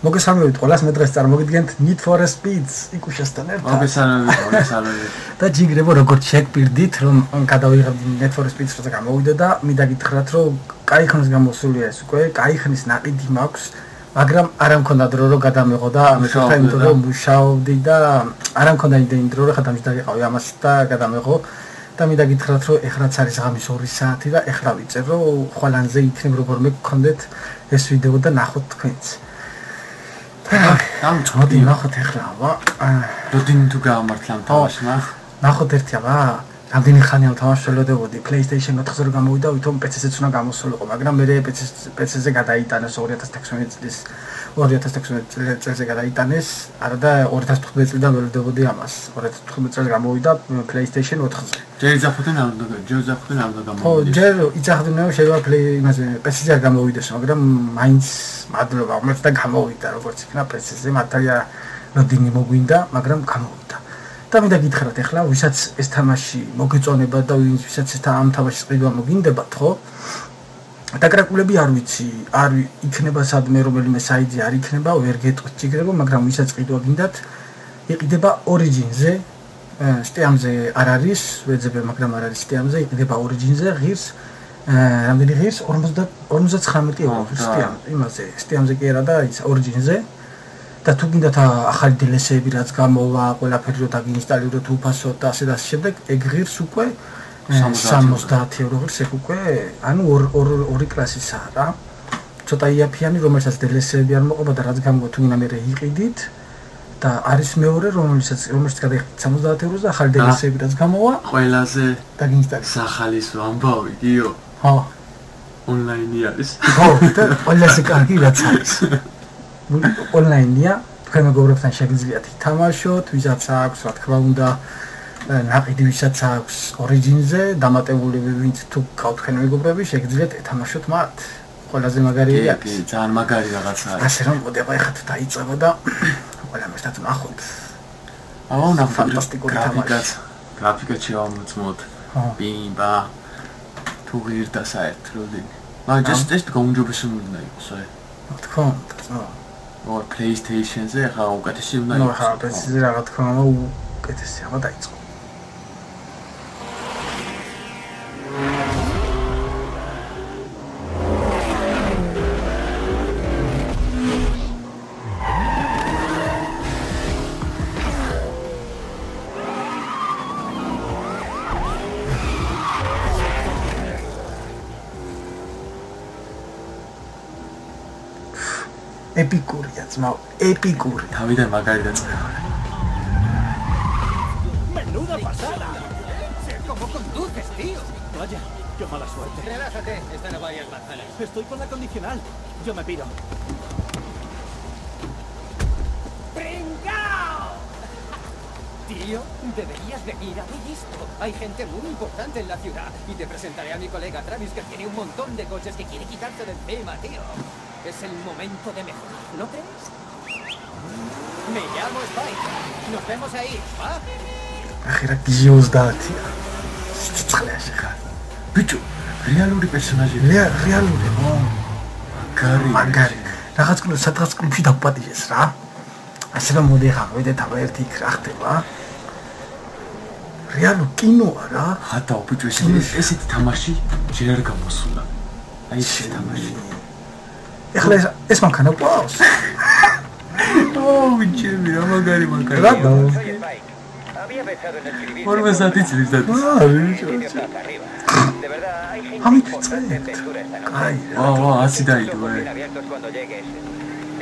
მოგესალმებით ყველას, მე დღეს წარმოგიდგენთ Need for Speed-ს იკუშასთან ერთად. მოგესალმებით. და ჯიგრებო როგორც შეგპირდით, რომ გადავიღებდი Need for Speed-ს როცა გამოვიდა და მინდა გითხრათ, რომ კაი ხნის გამოსულია ეს უკვე, კაი ხნის ნაყიდი მაქვს, მაგრამ არ მქონდა დრო რომ გადამეღო და ამიტომ იმიტომ რომ მუშაობდი და არ მქონდა იმდენი დრო რომ ხადამში დავიყავი ამას და გადამეღო. და მინდა გითხრათ, რომ ეხლაც არის ღამის 2 საათი და ეხლა ვიწერ, რომ ხვალანზე იქნებ როგორმე გქონდეთ ეს ვიდეო და ნახოთ თქვენც. დამწოდი ნახოთ ეხლა, როდინი თუ გამართლა თამაშმა. ნახოთ ერთი აბა, რამდენი ხანი ამ თამაშს ველოდებოდი, PlayStation 4-ზე რო გამოვიდა, ვითომ PC-ზეც უნდა გამოსულიყო, მაგრამ მე PC-ზე გადაიტანეს 2016 წელზე გადაიტანეს, არა და 2015 წლიდან ველოდებოდი ამას. 2015 წელს გამოვიდა PlayStation 4-ზე. ჯერ იძახდნენ ამ და გამოვიდეს. ხო, ჯერ იძახდნენ რომ შეიძლება იმაზე PC-ზე არ გამოვიდეს, მაგრამ მაინც მადლობა, უმეტ და გამოვიდა, როგორც იქნა PC-ზე, მართალია როდინი მოგვინდა, მაგრამ გამოვიდა. და მინდა გითხრათ ახლა, ვისაც ეს თამაში მოგეწონება და ვისაც ეს ამ თამაშის ყიდვა მოგინდებათ, ხო? დაკრაკულები არ ვიცი, არ იქნება სადმე რომელიმე საიტზე არ იქნება, ვერ გეტყვით ჯიგრებო, მაგრამ ვისაც ყიდვა გინდათ, იყიდება Origin-ზე, Steam-ზე არ არის, ვეძებე, მაგრამ არ არის Steam-ზე, იყიდება Origin-ზე, ღირს, რამდენი ღირს? 59 € Steam, იმაზე, Steam-ზე კი არა და ის Origin-ზე. და თუ გინდათ ახალი DLC-ები რაც გამოვა, ყველაფერი რო დაგინსტალიუროთ უფასოდ და ასე და ასე შემდეგ, ეგ ღირს უკვე 70 € ღირს ეგ უკვე, ანუ ორი კლასისაა რა. ცოტა იაფიანი, რომელსაც DLC-ები არ მოყვება და რაც გამოვა თუ გინდა მე იყიდით და არის მეორე, რომელსაც გადაიხდით 70 € და ახალი DLC-ები რაც გამოვა, ყველაზე დაგინსტალიუროთ. სახალის ამბავი, გიო. ხო. ონლაინი არის. ხო, და ყველაზე კარგი რაც არის. ონლაინია, თქვენ მეგობრებთან შეგიძლიათ ითამაშოთ, ვისაც აქვს, რა თქმა უნდა, ნაყიდი ვისაც აქვს Origin-ზე, დამატებულები ვინც თუ გყავთ თქვენ მეგობრები, შეგიძლიათ ეთამაშოთ მათ. ყველაზე მაგარია არის. კი, ძალიან მაგარი რაღაცა არის. ასე რომ მოდი ახლა თუ დაიწყება და ყველამ ერთად ნახოთ. აუ, ნახოთ ფანტასტიკური თამაში. გრაფიკა შევამოწმოთ. ბიმბა. თუ ღირდა საერთ როდინი. მაგრამ ეს გაუნჯობესი უნდა იყოს, აი. რა თქმა უნდა, or PlayStation-ზე ახლა უკეთესი უნდა იყოს. ნუ ხა PC-ზე რა თქმა უნდა უკეთესი აღა დაიწყო. Epicurria, dzmał, epicurria. თავიდან მაგარი დაწყება. Menuda pasada. ¿Cómo conduces, tío? Vaya, qué mala suerte. Relájate, están a varias manzanas. Estoy con la condicional. Yo me piro. ¡Pringao! Tío, deberías venir a ver esto. Hay gente muy importante en la ciudad. Y te presentaré a mi colega Travis, que tiene un montón de coches que quiere quitarse de encima, tío. Es el momento de mejorar, ¿no crees? Me llamo Spike. Nos vemos ahí, ¿va? ახლა გიჟოს დაათია. სიცხლეში ხარ. ბიჭო, რეალური პერსონაჟები. რეალური, ხო? მაგარი. რაღაც სადღაც კლუბში დაგპატიჟეს რა. ასე რომ მოდი ხა, ვიდეთ აბა ერთი იქ რა ხდება. რეალურ კინოა რა. ხათა ბიჭო, ესეთი თამაში ჯერ არ გამოსულა. აი ეს თამაში. ეხლა ეს მანქანა ყავს. ბიჭები, რა მაგარი მანქანა. რა Soy Spike. Había pensado en escribir. ფორმასათი წლის და. De verdad, hay gente Amit, importante en Ventura esta noche. აი, ასი დაიდო. Estén abiertos cuando llegues.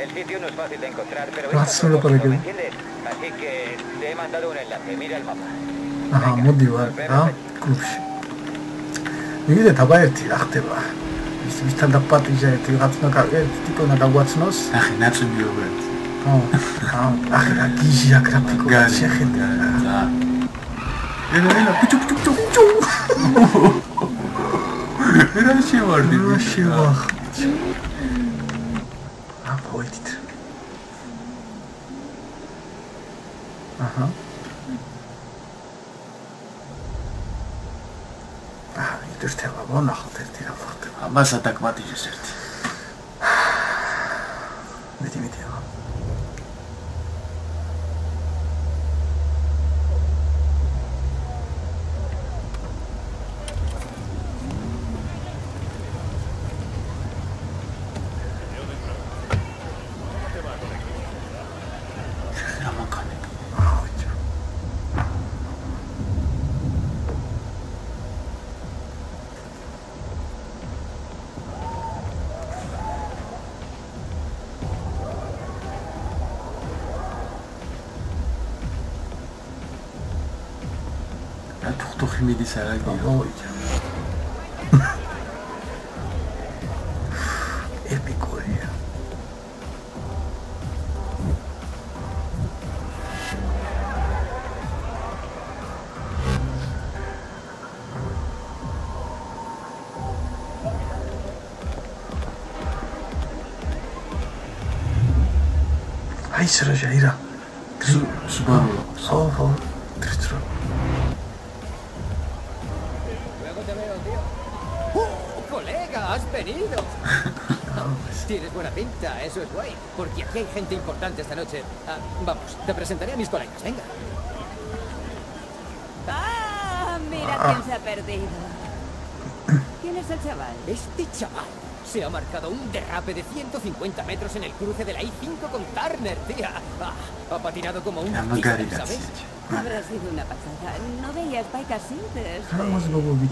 El sitio no es fácil de encontrar, pero Vas es solo para ¿me que- entiendes? Así que te he mandado un enlace. Mira el mapa. აჰა, მოდი ვარ რა, კლუბში. ვიდეთ აბა ერთი რა ხდება. ისთან დაგპატიჟა ერთი რაღაც ტიპი უნდა გაგვაცნოს. ახი ნაცნობი როგორ. ხო, ახლა გიჟია გრაფიკული შეხედა. ენა პიჭუ. რა შევარდი? რა შევახ. აპოიდით. აჰა. ერთება ვნახოთ ერთი რა ხდება. ამას ატაკმატიჟეს ერთი. მეტი იმედია. თუხი მიდის არა გიო. ეპიკურია. აი სრაჟაირა. სუბარუ. ოჰო. ტრიტრა. ¡Has venido! Tienes buena pinta, eso es guay. Porque aquí hay gente importante esta noche. Vamos, te presentaré a mis colegas, venga. ¡Ah! Mira quién se ha perdido. ¿Quién es el chaval? Este chaval se ha marcado un derrape de 150 metros en el cruce de la I-5 con Turner, tía. Ha patinado como un tigre, ¿sabes? Habrá sido una pasada. No veía Spike así desde...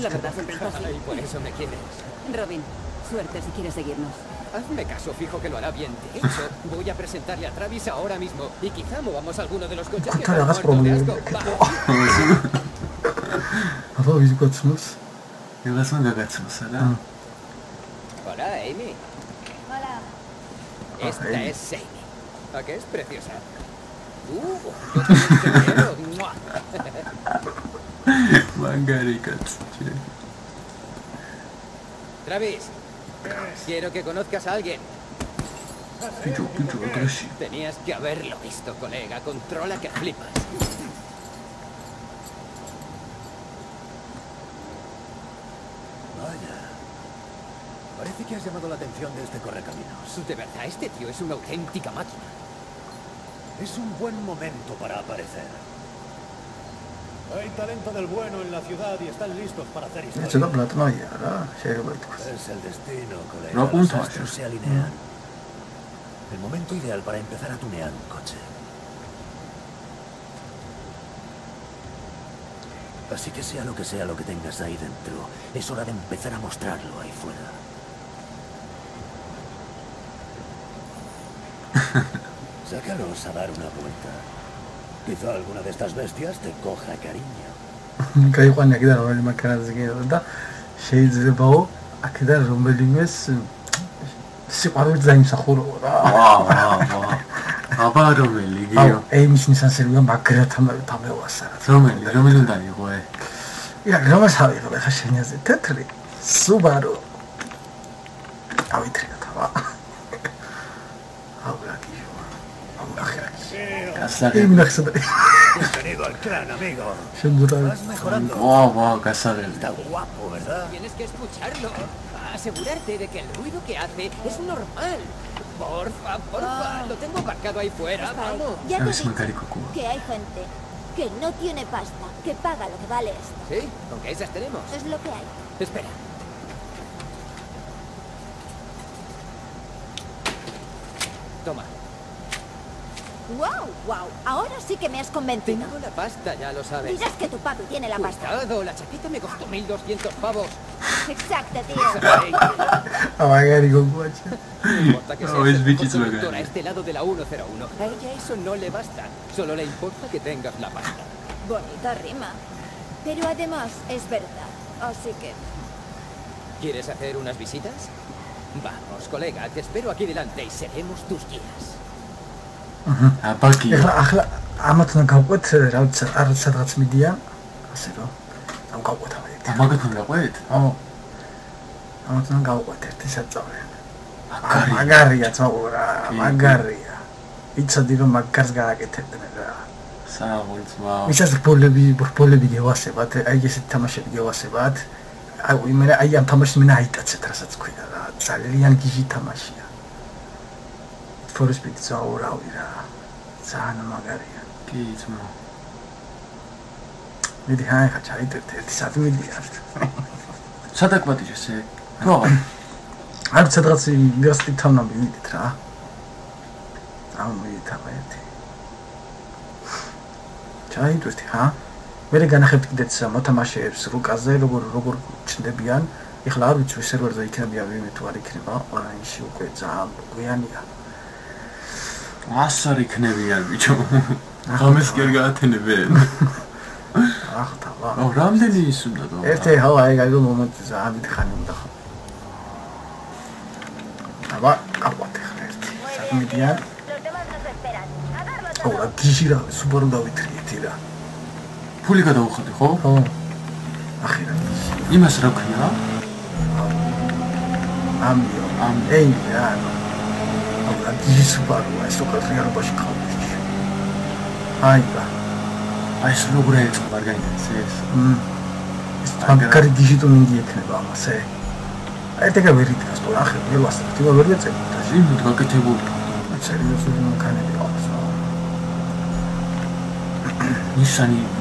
La verdad siempre es así. Y por eso me quieres. Robin, suerte si quieres seguirnos. Hazme caso, fijo que lo hará bien. De hecho, voy a presentarle a Travis ahora mismo. Y quizá movamos alguno de los coches que están muertos de asco. Hola, Amy. Hola. Esta es Amy. ¿A qué es preciosa? Yo también te quiero. ¡Mua! Travis, quiero que conozcas a alguien. Tenías que haberlo visto, colega. Controla que flipas. Vaya. Parece que has llamado la atención de este correcaminos. De verdad, este tío es una auténtica máquina. Es un buen momento para aparecer. Hay talento del bueno en la ciudad y están listos para hacer historia. Es el destino, colega. Los astros se alinean. El momento ideal para empezar a tunear un coche. Así que sea lo que tengas ahí dentro, es hora de empezar a mostrarlo ahí fuera. Sácalos a dar una vuelta. Quizá alguna de estas bestias te coja cariño. გაიყვანე აქედან რომელი მანქანაზე გინდა და შეიძლებაო აქედან რომელიმეს სიყვარულით დაიმსახურო რა. აბა რომელი გიო? ეიმის ნისანსერია მაგრათა თამევასა. რომელი უნდა იყო ე? ია გამასავი ხა შენიაზე თეთრი Subaru. ავითრია თავა. Bienvenido al clan, amigo. Vas mejorando. Está guapo, ¿verdad? Tienes que escucharlo. Asegurarte de que el ruido que hace es normal. Porfa, lo tengo aparcado ahí fuera. Vamos. Ya te he dicho que hay gente que no tiene pasta, que paga lo que vale esto. Sí, aunque esas tenemos. Es lo que hay. Espera. Toma. Wow, ahora sí que me has convencido. Tengo la pasta, ya lo sabes. Dirás que tu papi tiene la pasta. Cuidado, la chaqueta me costó 1.200 pavos. Exacto, tío. No importa que seas el mejor conductor a este lado de la 101. A ella eso no le basta. Solo le importa que tengas la pasta. Bonita rima. Pero además es verdad. Así que... ¿Quieres hacer unas visitas? Vamos, colega, te espero aquí delante y seremos tus guías. ახლა ამათთან გავყვეთ რაც სადღაც მიდიან ასე რომ ამ გავყვეთ ამაგათთან გავყვეთ? ო ამათთან გავყვეთ ერთი საწავლე მაგარია წაურა მაგარია იცოდი რომ მაგარს გააკეთებდნენ რა საერთოდ ისეს ბოლები გევასებათ აი ესეთი თამაშები გევასებათ აი მე აი ამ თამაშს მე აიტაცეთ რასაც ქვია რა ძალიან გიჟი თამაშია თორის პიცცა ურავი რა. ძალიან მაგარია. კი, ძმა. მიდი ხა ჩაიდეთ 1 საათი მიდიარ. სადაკვატიჟეს ე? თუ აღარ? არც სადღაც ინვესტი თავნამი მიდით რა. მიდით აბა ერთი. ჩაიდეთ ხა? მე განახებთ კიდეც მოთამაშეებს რუკაზე როგორ ჩნდებიან. ეხლა არ ვიცი სერვერზე იქნებია ვინმე თუ არ იქნება, онлайнში უკვე ძალიან გვიანია. ასარ იქნებიან ბიჭო. ამას კი არ გაათენებენ. ახ თავა. რამდენი ის უნდა და? ერთი ჰავა აიგო მომენტი ძალიან დიდი ხანი უნდა ხო. აბა გავყვათ ახლა ერთი. საქმედიან. ო, გიჟირა სუპერ დავითრიეთი რა. ფული გადაუხდი ხო? ხო. ახირა. იმას რა ქვია? ამიო, ეია. აბა გიჟისუპაროა, ეს უკეთრიანობაში ხავდი. აიბა. აი ეს როგორ ეწყო არ გაინტერესებს ეს? ეს მაგარი დიჟიტო მინდი ექნება ამასე. აი ეგ ვერ იტყავს თუ ახლა ვერ ვასწრებ, თქო ვერ ვეწები და იმით გაკეთებული. სერიოზული მანქანები აქვს.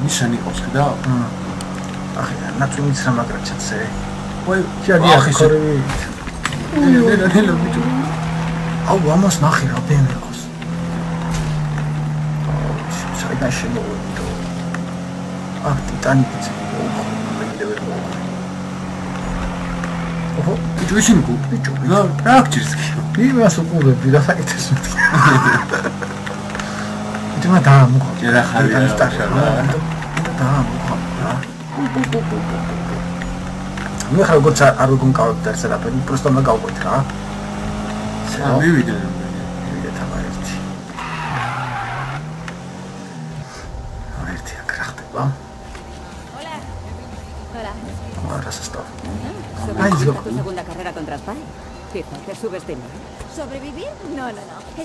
ნიშანი ყავს და? ახლა ნაცვლის რა მაგრაჩაცე. ой, შედი ახორი. ნელა ბიჭო. აუ ამას ნახე რა BMW ყავს. საიდან შემოვიდო. აქ ტიტანიკიც იყო. ოჰო, ბიჭო ისინი გუ. ბიჭო. რა გჭირს კი? იმას უყურებდი რა საკეთებს. ითმა დაამოყო. ჯერა ხარია რა. დაამოყო რა. მე ხარ როგორც არ ვგონკავებ და სადაფერი, просто უნდა გავყვეთ რა. მივიდე თამარეთი. ერთი აქ რა ხდება? Hola. Ahora se está. Ay, tu segunda carrera contra Spike. Fijo, te subestimé. ¿Sobrevivir? No.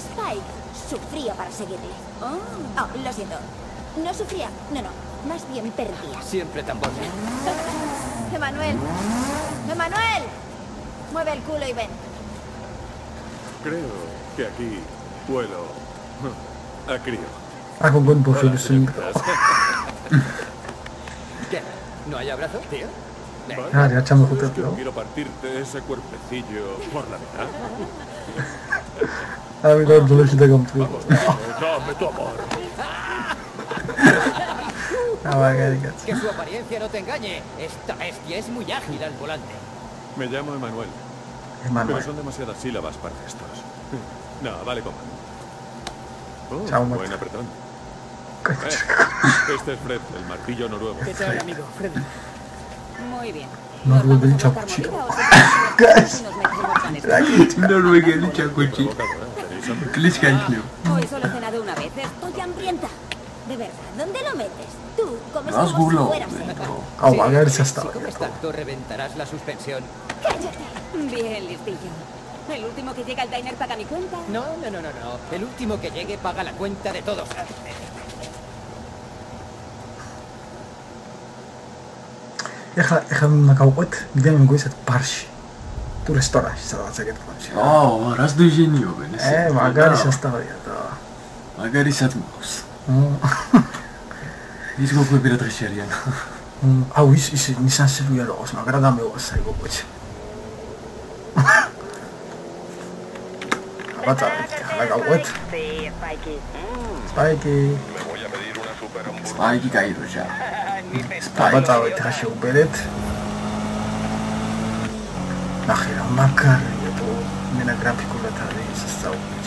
Spike sufría para seguirle. Oh, lo siento. No sufría, no. Más bien perdía. Siempre tan bueno. ¡Emanuel! Mueve el culo y ven. Creo que aquí vuelo a crío. Hago un buen perfil swing. ¿Qué? ¿No hay abrazo, tío? Ah, ya echamos un Yo quiero partirte ese cuerpecillo por la mitad. Ah, mi God, lo que como tú. Dame tu amor. Que su apariencia no te engañe. Esta bestia es muy ágil al volante. Me llamo Emanuel. Pero son demasiadas sílabas para estos. No, vale, compa. Buen apretón. Este es Fred, el martillo noruego. ¿Qué tal, amigo? Fred. Muy bien. Noruego del chacuchillo. Noruego del chacuchillo. Hoy solo he cenado una vez. Estoy hambrienta. De verdad, ¿dónde lo metes? Tú comes Más como gulo. si fueras seco. A ver si está. Exacto, reventarás la suspensión. ¡Cállate! Bien, listillo. ¿El último que llega al diner paga mi cuenta? No. El último que llegue paga la cuenta de todos. ეხლა უნდა გავყვეთ მიდან მეგოისაც ბარში თუ რესტორანში სადაც ეგეთქვაში. რას დიჟინიობენ ესე? მაგარი სასტავია და მაგარი სათმოს. ის გოგოები რა დღეს შერიან. აუ ის ნისანსებია რა ყავს, მაგრამ დამეواسაი გოგოჩი. აბა ახლა გავყვეთ. Spikey. Spikey გაიროჟა. აბა წავით რა შეუბერეთ. ნახე რა მაგარია თუ მენა გრაფიკულად არის სასწაული.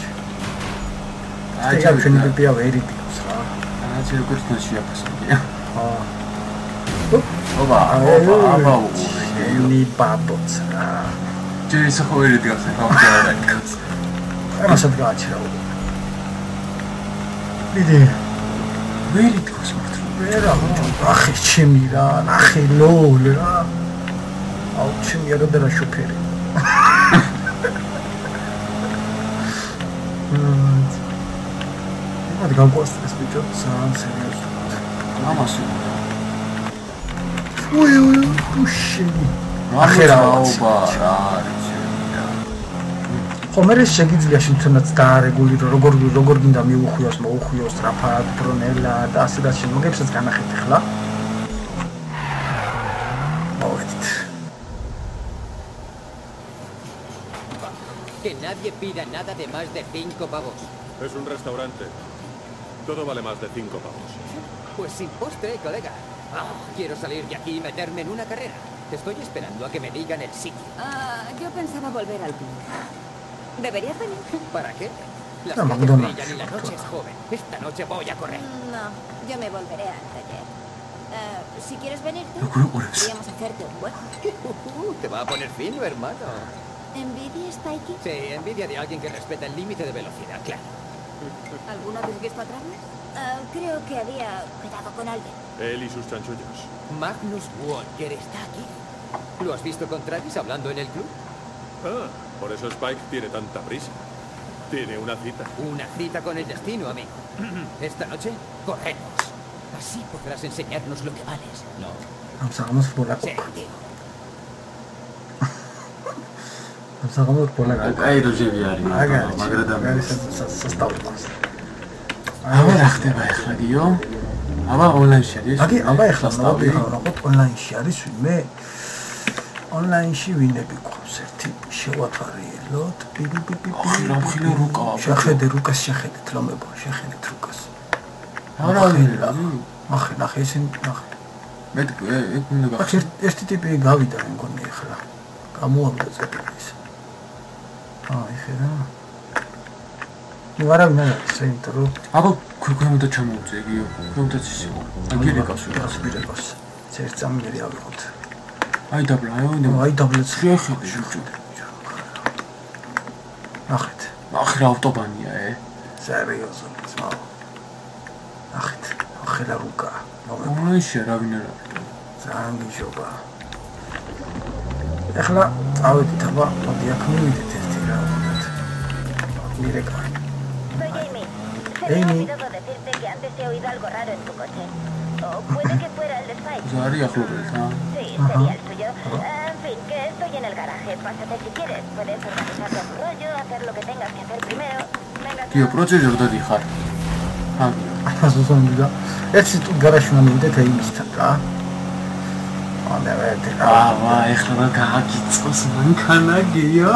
აი ჩვენი პიპია ვერი დიოს რა. რაც როგორც ნაშიაფასებია. ობა შენი ბაბოც რა. ჯერ ხო ვერი დიოს რა გამარჯვებას. ამასაც გააჩერა. მიდი. ვერი დიოს ვერა ახი ჩემი რა, ნახე ლოლ რა. აუ ჩემი არა და რა შოფერი. Ad gangwast es bitte sagen seriös. Mamas. Ui, pushini. ახერა ობა რა ხომერე შეგიძლია შეთუნაც დაარეგულიროს როგორ გინდა მიუხვიოს მოუხვიოს სწრაფად პრონელა და ასე და შემოგებსაც განახეთ ახლა Que nadie pida nada de más de 5 pavos. Es un restaurante. Todo vale más de 5 pavos. Pues sin postre, colega. Quiero salir de aquí y meterme en una carrera. Estoy esperando a que me digan el sitio. Yo pensaba volver al club. ¿Deberías venir? ¿Para qué? Las calles brillan y la noche es joven. Esta noche voy a correr. No, yo me volveré al taller. Si quieres venirte, podríamos hacerte un buen. Te va a poner fino, hermano. ¿Envidia, Spikey? Sí, envidia de alguien que respeta el límite de velocidad, claro. ¿Alguna vez visto a Travis? Creo que había quedado con alguien. Él y sus chanchullos. Magnus Walker está aquí. ¿Lo has visto con Travis hablando en el club? Por eso Spike tiene tanta prisa. Tiene una cita. Una cita con el destino, amigo. Esta noche, corremos. Así podrás enseñarnos lo que vales. No. Vamos por la Sí, tío. Vamos por la coca. Ay, Rogeviari. Magradam. Sastavlmas. Აბა ხდება ახლა გიო? აბა ონლაინში არის. აბა ახლა ნახოთ ონლაინში არის ვინმე? ონლაინში ვინები გვყავს ერთი შევაფარიელოთ. რა ხილო რუკა. შეხედე რუკას შეხედეთ ლომებო, შეხედეთ რუკას. არა ვინმე. ნახე ისინი ნახე. მე ეგ უნდა გახსოვს. ერთი ტიპი გავიდა მგონი ახლა. გამოავდა ზეპის. ეხლა ვარავინ არ არის ინტრო. აბა ქვემოთ ჩამოვწე გიო. ქვემოთ ისე. აგირეკას გასვირებას. წამგერი ავიღოთ. აი დაბლა, აი დაბლაც შეხედე შუჭუ. ნახეთ. ნახე რა ავტობანია, სერიოზულად, ძმა. ნახეთ. ახლა რუკა. ონლაინში არავინ არ არის. ძალიან გიჟობა. ახლა წავედით აბა, მოდი აქ მივიდეთ ერთი რა. მირეკა. Soy Amy. Se me ha olvidado decirte que antes he oído algo raro en tu coche. O puede que fuera el de Spike. Zari ახლობელთ, Sí, sería el suyo. En fin, que estoy en el garaje. Pásate si quieres. Puedes organizar tu rollo, hacer lo que tengas que hacer primero. Venga. გიო, პროცედურა რო დადიხარ. ასოსონდა. ერთი თუ გარაჟში მივიდეთ ეიმისთან რა. აბა, ეხლა გააგიწოს მანქანა გიო?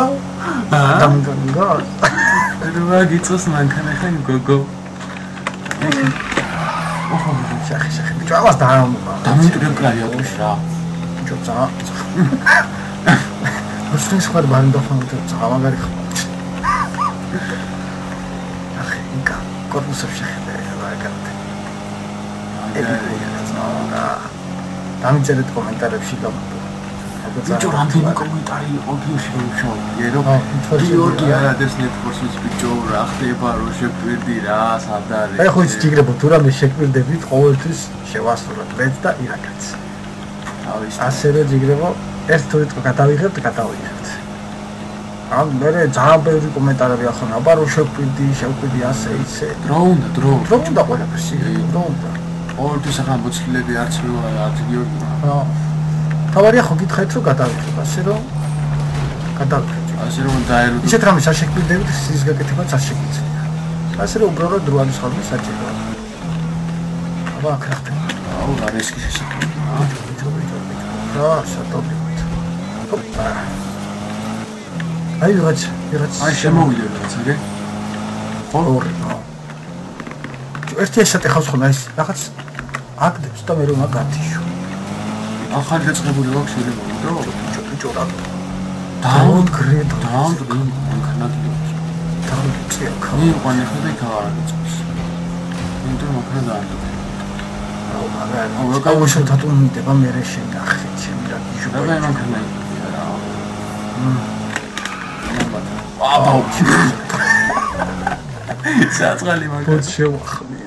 დამგონგო. რა გიწოს მანქანა ხან გოგო? სახე. ბიჭო, ამას დაამობა. დამიტვრებკრავია გუშ რა. ბიჭო, ცა. მოსწრეს ხარ ბანდოფანტო, წავაგარი ხარ. ახე, ინკა, კორპუსებში შეხედე, რა გაკეთე. დამიწერეთ კომენტარებში და ბიჭო, რამდენი კომენტარი იყო გიოში რომ გიორგი არადეს ნეტფორსის ბიჭო, რა ხდება, რო შეგვირდი რა, სად არის? აი ხო იცი ჯიგრებო, თუ რამე შეგვირდებით, ყოველთვის შევასრულოთ მეც და ირაკაც. ასე რომ ჯიგრებო, ერთ თუ რიტყვა გადავიღებთ. მე ძალიან ბევრი კომენტარები ახლა, აბა რო შევკვირდი ასე ისე. დრო უნდა ყველაფერში, დრო უნდა. ყოველთვის ახლა მოცილები არც გიორგი. თავარია ხო გითხეთ რომ გადავიღებ, ასე რომ დაერუდო. ისეთ რამეს არ შეგვირდებით, ის გაკეთებაც არ შეგვიძლია. ასე რომ უბრალოდ დრო არის ხოლმე საჭიროა. აბა აქ რა ხდება? აუ, რა რისკი შესაძლებელია. რა შატობთ. ჰოპა. აი რაღაც. აი შემოვიდა რაღაც, აგე? ორი. ერთი ესეთი ხავს ხოლმე ის რაღაც აკდებს და მე რომ აგათიშო. ახალი დაწყებული აქვს შეიძლება დრო ბიჭო რა. დაუნგრედ მანქანადია. დაუნგრედ ხო? მე ვყავი ხდება ქარაგიწოს. ინტერ მანქანა დაანტო. აუ, გავუშავ თათუნდება მე რე შეგახე, ჩემი რა გიჟო. რა მანქანა იყო რა. აბა. საწყალი მანქანა. ბოც შევახმი.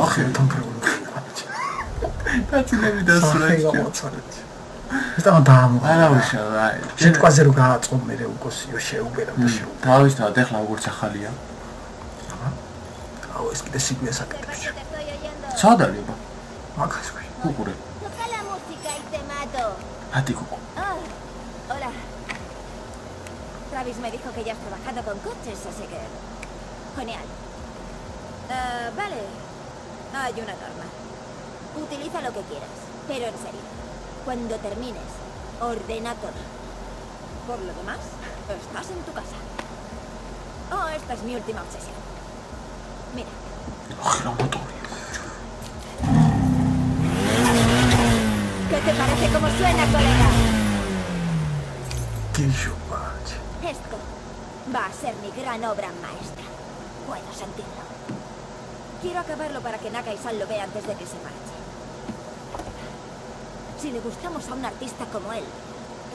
ახე თანკრებული. დაწინები დასურაჩა. ესთან დაამო. არა უშავა. შეტყვაზე რო გააწყო მე რე უკოსიო შეუბერა და შეუბერა. თავისთავად ეხლა როგორც ახალია. აუ ეს კიდე სიკვია საკეთებს. სად არის აბა? მაგას უყურე. Ati Coco. Hola. Travis me dijo que ya has trabajado con coches, así que... Genial. Vale. Hay una norma. Utiliza lo que quieras, pero en serio. Cuando termines, ordena todo. Por lo demás, estás en tu casa. Oh, esta es mi última obsesión. Mira. ¿Qué te parece cómo suena, colega? Esto va a ser mi gran obra maestra. Puedo sentirlo. Quiero acabarlo para que Nakai-san lo vea antes de que se marche. Si le gustamos a un artista como él,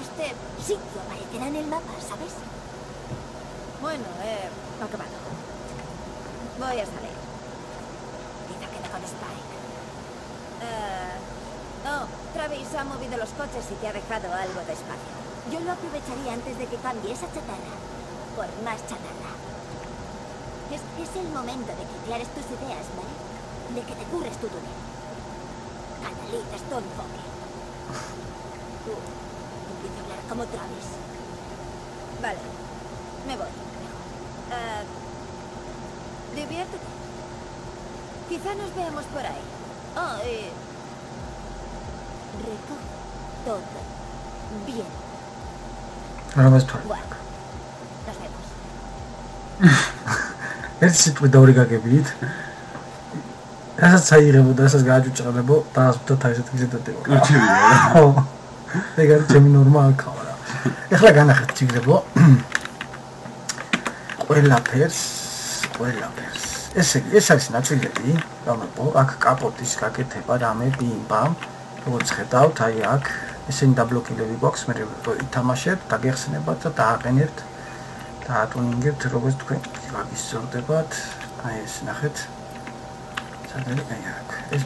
este sitio aparecerá en el mapa, ¿sabes? Bueno, acabado. Voy a salir. Quizá quede con Spike. Oh, Travis ha movido los coches y te ha dejado algo de espacio. Yo lo aprovecharía antes de que cambie esa chatarra por más chatarra. Es el momento de que aclares tus ideas, ¿vale? De que te curres tu túnel. Canalices tu enfoque. Tú, empieza a hablar como Travis. Vale, me voy. Diviértete. Quizá nos veamos por ahí. Oh, recoge todo bien. Ahora vas tú. Bueno, nos vemos. Es tu doriga que bit. Esas საიღებოდა, esas გააჭუჭყებო და ასუთა ისეთ გზედადეო. Კუჩებია. ეგარ ჩემი ნორმა აქავრა. ეხლა განახეთ ჯიგრებო. ყველაფერს. ეს არის ნაწილები, რომელბო აქ კაპოტის გაკეთება რამე ბიმბამ. როგორც ხედავთ, აი აქ ესენი დაბლოკილები გვაქვს, მე ვითამაშებთ, დაგეხსენებათ და დააყენებთ. დაატუნინგებთ, როგორც თქვენ გაგისწორდებათ. აი ეს ნახეთ. სადღაც აი აქ. ეს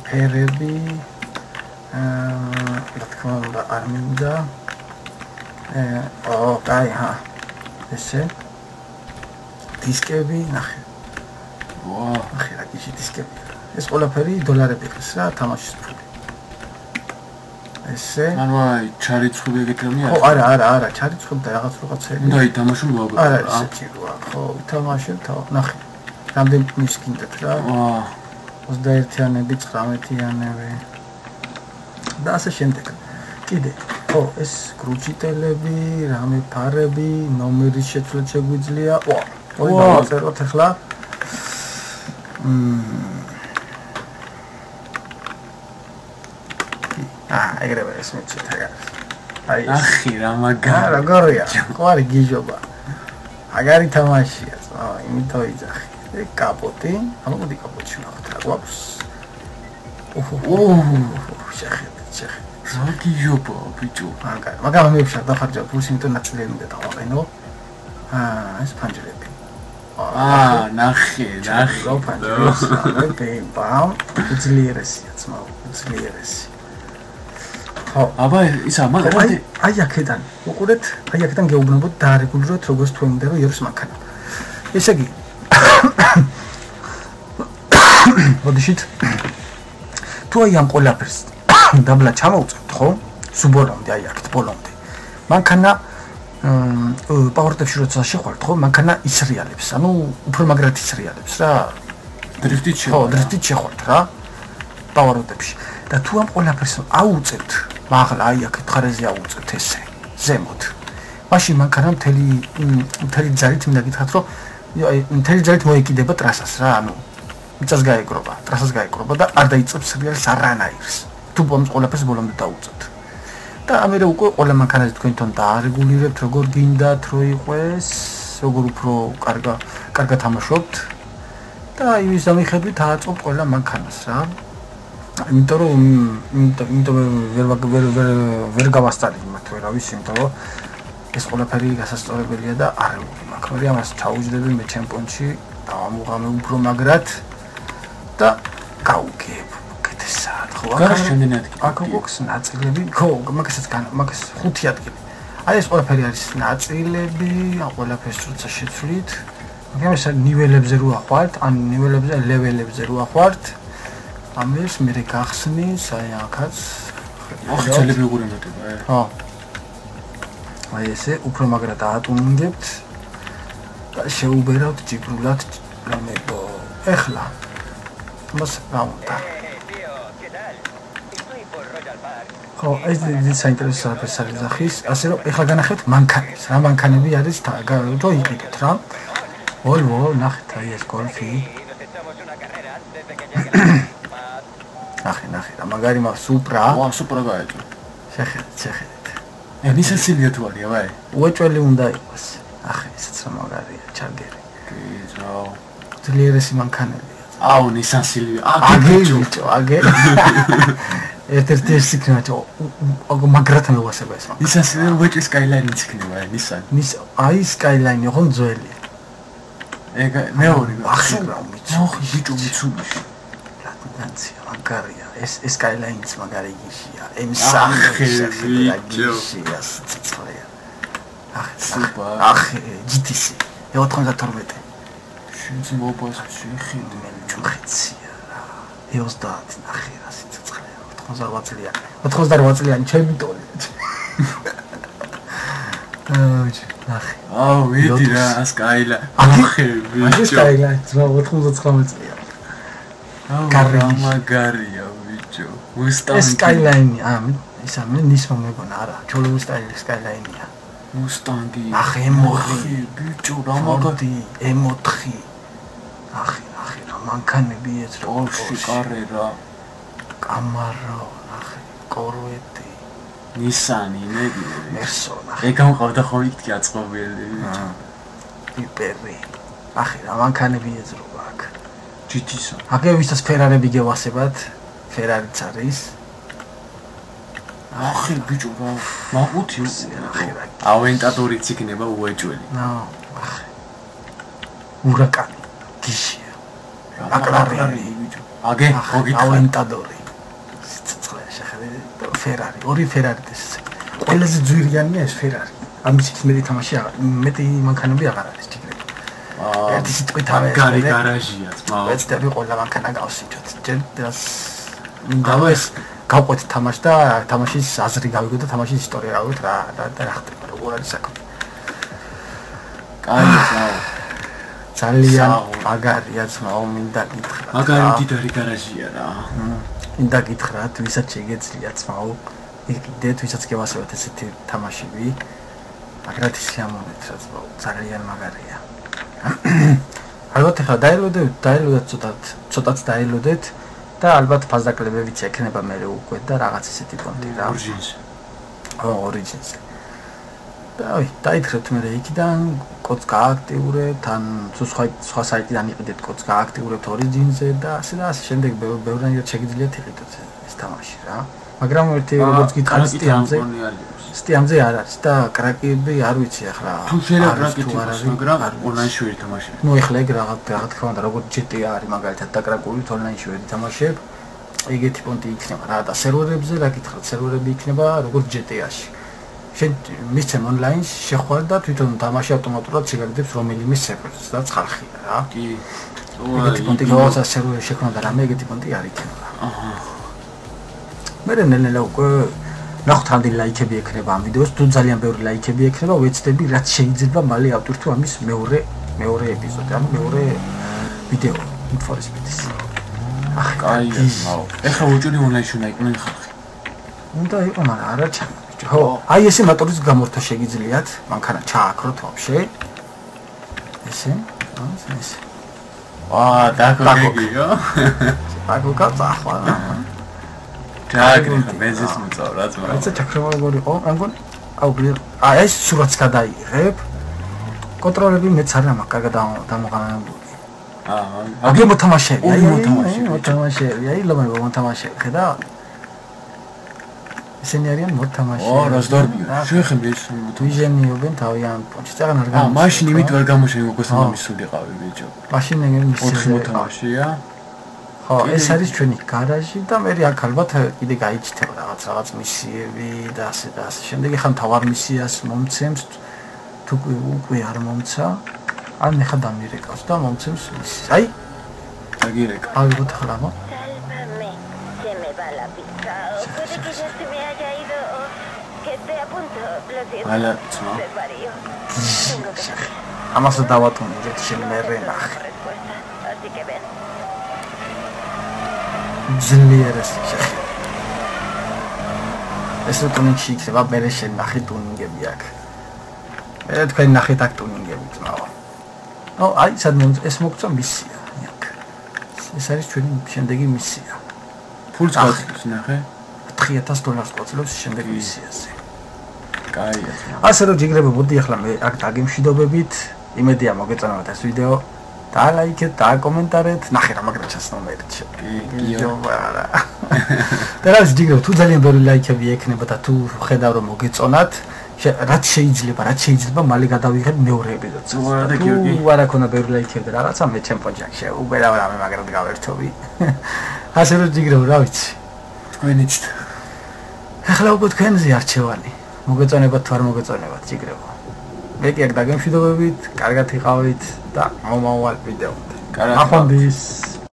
ფერები რა თქმა უნდა არ მინდა. აი ჰა. ესე დისკები ნახე. ვაა, ნახე რა გიჟი დისკები. ეს ყველაფერი დოლარები ხის რა, თამაშის ფული. ესე ანუ აი ჩარიცხული ეგეთრემია? ხო, არა, ჩარიცხული და რაღაცები. უნდა ითამაშო მოაბა. არა, ისეთი რა, ხო, ითამაშებ თავ, ნახე. რამდენი ნიშ გინდათ რა? 21-იანები, 19-იანები. და ასე შემდეგ. კიდე, ხო, ეს კრუჩიტელები, რამე ფარები, ნომერის შეცვლა შეგვიძლია. ой, დავწეროთ ახლა. ეგრევე ეს მეცეთ აგარ. აი ახი რა მაგარი. როგორია? ყვარი გიჟობა. აგარი თამაშია, იმიტომ იძახი. ეგ კაპოტი, ანუ მოდი კაპოტი ვნახოთ რა გვაქვს. შეხედეთ. რა გიჟობა, ბიჭო. მაგრამ მე ვშარ დახარჯა ფულს, იმიტომ ნაწილები უნდა დავაყენო. ეს ფანჯრები. ნახე. რო ფანჯრები, ბამ, უძლიერესია, ძმაო, უძლიერესი. ხო, აბა ისა მაგარი აი აქედან უყურეთ, აი აქედან გეუბნებოდ დაარეგულიროთ როგორც თქვენ უნდა რომ იეროს მანქანა. ესე იგი მოდიშით თუ აი ამ ყველაფერს დაბლა ჩამოვწევთ, ხო? სუბოლომდე აი აქეთ ბოლომდე. მანქანა პავრტებში როცა შეხვალთ, ხო? მანქანა ისრიალებს, ანუ უფრო მაგრად ისრიალებს რა. დრიფტით შეხვალთ რა. პავრტებში. და თუ ამ ყველაფერს აუწევთ, მაგრამ აი აქ ხარეზე აუწევთ ესე, ზემოთ. მაშინ მანქანა მთელი ძალით მინდა გითხრათ, რომ აი მთელი ძალით მოეკიდება ტრასას რა, ანუ მიწას გაეკრობა, ტრასას გაეკრობა და არ დაიწყებს სრიალს არანაირს. თუ ამ ყველაფერს ბოლომდე დაუწევთ. და ამერე უკვე ყველა მანქანაზე თქვენთან დაარეგულირებთ, როგორ გინდათ, რო იყოს, როგორ უფრო კარგად თამაშობთ. და იმის მიხედვით აწყობთ ყველა მანქანას რა. იმიტომ ვერ გავასწარი მათ ვერავის, იმიტომ რომ ეს ყველაფერი გასასწორებელია და არეული მაქვს. მე ამას ჩაუჯდები მე ჩემპიონში, დავამუღამე უფრო მაგრად და გავუგებ უკეთესად. ხო, აქ გვაქვს ნაწილები, ხო, მაგასაც 5 ადგილი. აი ეს ყველაფერი არის ნაწილები, ამ ყველაფერს როცა შეცვლით, მაგრამ ეს ნიველებზე რო ახვალთ, ან ნიველებზე, ლეველებზე რო ახვალთ. ამის მე გახსნის, აი აქაც ახალები როგორ ემატება, ხო. აი ესე უფრო მაგრად აატუნინგებთ და შეუბერავთ ჯიბრულად რამებო. ეხლა მას გაუნდა. ხო, ეს დიდი საინტერესო საფასარი ზახის, ასე რომ ეხლა განახეთ მანქანებს. რა მანქანები არის რო იყიდეთ რა. Volvo, ნახეთ აი ეს გოლფი. ნახე, რა მაგარი მაგ სუპრა. ვა, სუპრა გაეჭო. შეხედეთ. Nissan Silvia თუ არის, ვაი. უეჭველი უნდა იყოს. ახე, ესეც რა მაგარია, ჩარგერი. გიჟო. ძლიერესი მანქანებია. აუ, Nissan Silvia. აგე. ერთ-ერთი ეს იქნება, მაგრათან უასება ეს მანქანა. Nissan Silvia უეჭვის Skyline-იც იქნება, Nissan. აი Skyline ხო ძველი. ეგ მეორე. ახე რა მიცი. ნახე, ბიჭო მიცულიში. რატანცია მაგარია. ეს Skyline-იც მაგარი გიშია. გიშია. ახე, GTC. 92. შენს მობილს შეხედე. ჩუხიცია რა. 30 ნახე რა სიცოცხლე. 88 წლიანი. 88 წლიანი ჩემი ტოლი. ნახე. აუ, ვიდი რა, Skyline. ახე, ბიჭო. Skyline 99 წლიანი. მაგარია ბიჭო. Mustang. Skyline, ისა მე ნისმა მეგონა არა. ჩოლო Skyline-ია. Mustang-ი. ახე, M4. ბიჭო, რა მაგარი M4. ახე, რა მანქანები ეს რა. Porsche Carrera. Camaro, ახე, Corvette. Nissan-ი, Merso, ახე. ეგ გამყავდა ხო იქ აწყობილი ბიჭო. Hyper-ი. ახე, რა მანქანები ეს რა აქ. GT-სა. აგე ვისაც ფერარები გევასებათ, ფერარიც არის. ახე ბიჭო რა, მაგუთი ავენტადორიც იქნება უეჭველი. ახე. ურაკანი, გიშია. აკრარი ბიჭო. აგე, მოგითხარ. ავენტადორი. ცოცხლე შეხედე, ფერარი, ორი ფერარი ეს. ყველაზე ძვირიანია ეს ფერარი. ამის მეტი თამაში აღარ, მეტი მანქანები აღარ არის ჭიგრები. ერთი სიტყვით ამე გარაჟია ძმაო. ვეცდები ყველა მანქანა გავსიჩოთ. ჯერ დას მინდა ეს გავყვეთ თამაში და თამაშის აზრი გავიგოთ და თამაშის ისტორია გავიგოთ რა ხდება, როგორ არის საქმე. კაი ძმაო. ძალიან მაგარია ძმაო, მინდა გითხრა. მაგარი დიდარი გარაჟია რა. მინდა გითხრათ, ვისაც შეგეძლია ძმაო, იყიდეთ, ვისაც გევასებათ ესეთი თამაშები. მაგრამ ის ამონეთ რა ძმაო, ძალიან მაგარია. ალბათ ახლა დაელოდეთ ცოტაც დაელოდეთ და ალბათ ფაზდაკლებებიც ექნება მე უკვე და რაღაც ისეთი პონტი რა. Origins. და დაითხრეთ მე იქიდან კოდს გააქტიურებთ, ან სხვა საიტიდან იყიდეთ კოდს გააქტიურებთ Origins-ზე და ასე და ასე შემდეგ ბევრად შეგიძლიათ იყიდოთ ეს თამაში რა. მაგრამ ერთი როგორც გითხარით სტიამზე არ არის და კრაკები არ ვიცი ახლა. თუ შეიძლება კრაკები არის, მაგრამ ონლაინში ვერ თამაშობ. ნუ ეხლა ეგ რა თქმა უნდა როგორც GTA არის მაგალითად დაკრაკული ონლაინში ვერ თამაშობ. ეგეთი პონტი იქნება რა და სერვერებზე რა გითხრათ, სერვერები იქნება როგორც GTA-ში. შენ მისცემ ონლაინში შეხვარ და თვითონ თამაში ავტომატურად შეგაგდებს რომელიმე სერვერს და ხალხია რა. კი. ეგეთი პონტი გავაცა სერვერი შექმნა და რამე ეგეთი პონტი არ იქნება. მე ნელ-ნელა უკვე ნახოთ ამდენი ლაიქები ექნება ამ ვიდეოს, თუ ძალიან ბევრი ლაიქები ექნება, ვეცდები რაც შეიძლება მალე ავტვირთო ამის მეორე ეპიზოდი, ანუ მეორე ვიდეო Need for Speed-ის. კაია, ეხლა უჭირი ონლაინში უნდა იყვნენ ხალხი. უნდა იყო, მაგრამ არა ჩამა. ხო, აი ესე მოტორის გამორთა შეგიძლიათ, მანქანა ჩააქროთ ვაფშე. ესე. დაკოგეგიო. დაკოგა ახლა. ჩააგრიხა ბენზინს მოწავ რა ძმა. ეს ჩაქრება როგორ იყო? ამგონი ეს სურათს გადაიღებ. კონტროლები მეც არ მაქვს კარგად დამოყანებული. აგე მოთამაშეები, მოთამაშეები, ლომები მოთამაშეები, ხედა? ისინი არიან მოთამაშეები. რაზდარბია. შეხები ეს ვიჟენიობენ თავიანთ პონჩს. წაღან არ გამო. მაშინ იმით ვერ გამოშენ მოგოს მომისულიყავი ბიჭო. მაშინ ეგ მისული მოთამაშეა. ხო, ეს არის ჩვენი გარაჟი და მე აქ ალბათ კიდე გაიჩნდება რაღაც მისიები და ასე და ასე. შემდეგ ახლა თავარ მისიას მომცემს თუ უკვე არ მომცა, ან ახლა დამირეკავს და მომცემს ის. აი, აგირეკა. აგიღოთ ახლა. va la pizza? ¿O puede que ya se me haya ido? Que esté a punto. Lo siento. Vale, no. Me parió. Tengo que salir. Además daba tu injection me relaja. Respuesta. Así que ven. ძლიერეს შეხი. ეს ტუნინგში იქნება მე შენახი ტუნინგები აქ. მე თქვენ ნახეთ აქ ტუნინგები ძმაო. აი სადმე ეს მოგწვა მისია. აქ. ეს არის ჩვენი შემდეგი მისია. ფულს გაძლევს ნახე. $4000 გაძლევს შემდეგი მისიაზე. კაია. ასე რომ ჯიგრები მოდი ახლა მე აქ დაგემშვიდობებით. იმედია მოგეწონათ ეს ვიდეო. დაალაიქეთ, დააკომენტარეთ, ნახე რა მაგრა ჩასნომერჩი. გიო ვარა. teraz ჯიგრები თუ ძალიან ბევრი ლაიქები ექნება და თუ ხედავ რომ მოგეწონათ, რაც შეიძლება მალე გადავიღებ მეორე ეპიზოდს. თუ არა ქონა ბევრი ლაიქები და რაღაცა მე ჩემ პოჯაკში უბრალოდ რამე მაგრად გავერთობი. ასე რომ ჯიგრები რა ვიცი. თქვენიც. ახლა უკვე თქვენზე არჩევანი. მოგეწონებათ თუ არ მოგეწონებათ ჯიგრებო. მე კი აქ დაგემშვიდობებით, კარგად იყავით და მომავალ ვიდეომდე. კარგად. ახონდის.